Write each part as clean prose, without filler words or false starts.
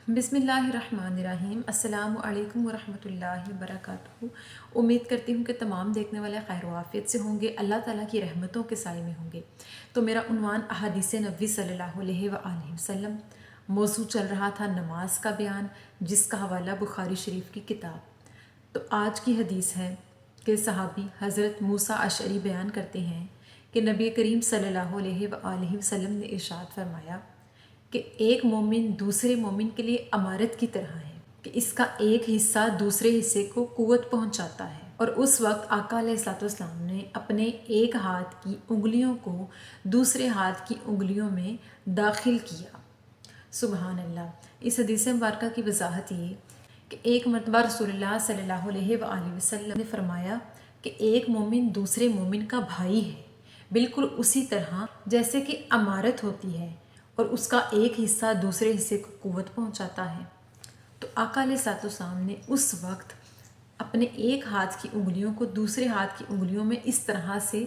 बिस्मिल्लाहिर्रहमानिर्रहीम। अस्सलामु अलैकुम वरहमतुल्लाहि वबरकातुहू। उम्मीद करती हूँ कि तमाम देखने वाले खैर वाफ़ियत से होंगे, अल्लाह ताला की रहमतों के साए में होंगे। तो मेरा उन्वान अहादीस नबी सल्लल्लाहु अलैहि वसल्लम मौजू चल रहा था नमाज का बयान, जिसका हवाला बुखारी शरीफ की किताब। तो आज की हदीस है कि सहाबी हज़रत मूसा अशअरी बयान करते हैं कि नबी करीम सल्लल्लाहु अलैहि वसल्लम ने इरशाद फरमाया कि एक मोमिन दूसरे मोमिन के लिए अमारत की तरह है कि इसका एक हिस्सा दूसरे हिस्से को कुव्वत पहुंचाता है। और उस वक्त आका अलैहिस्सलाम ने अपने एक हाथ की उंगलियों को दूसरे हाथ की उंगलियों में दाखिल किया। सुबहान अल्लाह। इस हदीस मुबारका की वजाहत ये कि एक मरतबा रसूलुल्लाह सल्लल्लाहु अलैहि वसल्लम ने फरमाया कि एक मोमिन दूसरे मोमिन का भाई है, बिल्कुल उसी तरह जैसे कि अमारत होती है और उसका एक हिस्सा दूसरे हिस्से को कुव्वत पहुंचाता है। तो आका अलैहिस्सलाम ने उस वक्त अपने एक हाथ की उंगलियों को दूसरे हाथ की उंगलियों में इस तरह से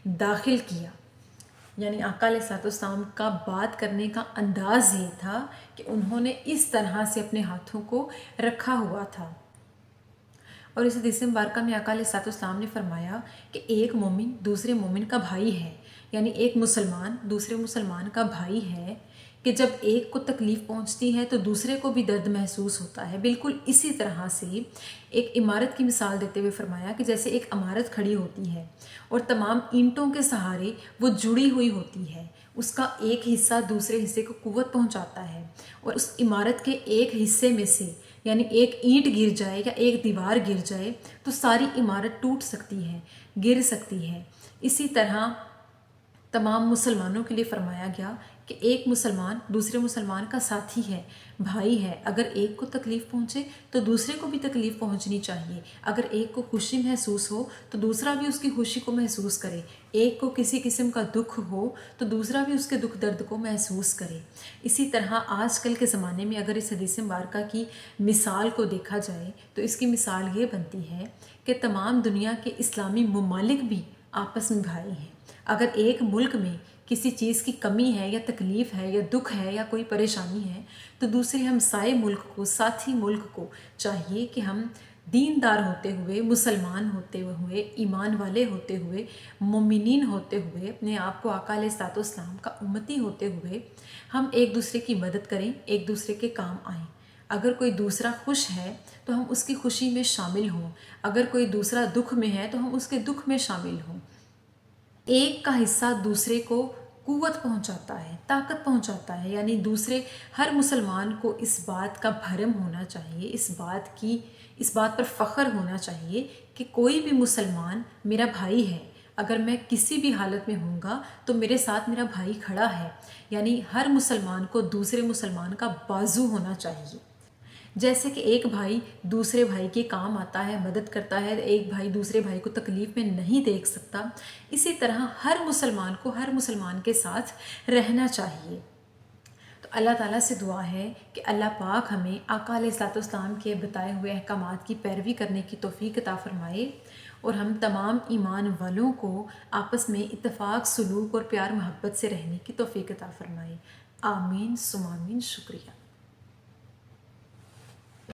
दाखिल किया, यानी आका अलैहिस्सलाम का बात करने का अंदाज़ ये था कि उन्होंने इस तरह से अपने हाथों को रखा हुआ था। और इस हदीस मुबारका में आका अलैहिस्सलाम ने फरमाया कि एक मोमिन दूसरे मोमिन का भाई है, यानी एक मुसलमान दूसरे मुसलमान का भाई है कि जब एक को तकलीफ़ पहुंचती है तो दूसरे को भी दर्द महसूस होता है। बिल्कुल इसी तरह से एक इमारत की मिसाल देते हुए फरमाया कि जैसे एक इमारत खड़ी होती है और तमाम ईंटों के सहारे वो जुड़ी हुई होती है, उसका एक हिस्सा दूसरे हिस्से को कुव्वत पहुंचाता है और उस इमारत के एक हिस्से में से यानी एक ईंट गिर जाए या एक दीवार गिर जाए तो सारी इमारत टूट सकती है, गिर सकती है। इसी तरह तमाम मुसलमानों के लिए फरमाया गया कि एक मुसलमान दूसरे मुसलमान का साथी है, भाई है। अगर एक को तकलीफ़ पहुँचे तो दूसरे को भी तकलीफ़ पहुँचनी चाहिए। अगर एक को खुशी महसूस हो तो दूसरा भी उसकी खुशी को महसूस करे। एक को किसी किस्म का दुख हो तो दूसरा भी उसके दुख दर्द को महसूस करे। इसी तरह आजकल के ज़माने में अगर इस हदीस मुबारका की मिसाल को देखा जाए तो इसकी मिसाल ये बनती है कि तमाम दुनिया के इस्लामी ममालिक भी आपस में भाई हैं। अगर एक मुल्क में किसी चीज़ की कमी है या तकलीफ़ है या दुख है या कोई परेशानी है तो दूसरे हमसाए मुल्क को, साथी मुल्क को चाहिए कि हम दीनदार होते हुए, मुसलमान होते हुए, ईमान वाले होते हुए, मोमिनीन होते हुए, अपने आप को आका अलैहिस्सलाम का उम्मती होते हुए हम एक दूसरे की मदद करें, एक दूसरे के काम आएँ। अगर कोई दूसरा खुश है तो हम उसकी खुशी में शामिल हों, अगर कोई दूसरा दुख में है तो हम उसके दुख में शामिल हों। एक का हिस्सा दूसरे को कुव्वत पहुंचाता है, ताकत पहुंचाता है, यानी दूसरे हर मुसलमान को इस बात का भरम होना चाहिए, इस बात पर फ़ख्र होना चाहिए कि कोई भी मुसलमान मेरा भाई है। अगर मैं किसी भी हालत में होऊंगा तो मेरे साथ मेरा भाई खड़ा है, यानी हर मुसलमान को दूसरे मुसलमान का बाजू होना चाहिए। जैसे कि एक भाई दूसरे भाई के काम आता है, मदद करता है, एक भाई दूसरे भाई को तकलीफ़ में नहीं देख सकता, इसी तरह हर मुसलमान को हर मुसलमान के साथ रहना चाहिए। तो अल्लाह ताला से दुआ है कि अल्लाह पाक हमें आका अलैहिस्सलाम के बताए हुए अहकामात की पैरवी करने की तौफीक अता फरमाए और हम तमाम ईमान वालों को आपस में इत्तफ़ाक़, सलूक और प्यार मोहब्बत से रहने की तौफीक अता फरमाए। आमीन सुम आमीन। शुक्रिया।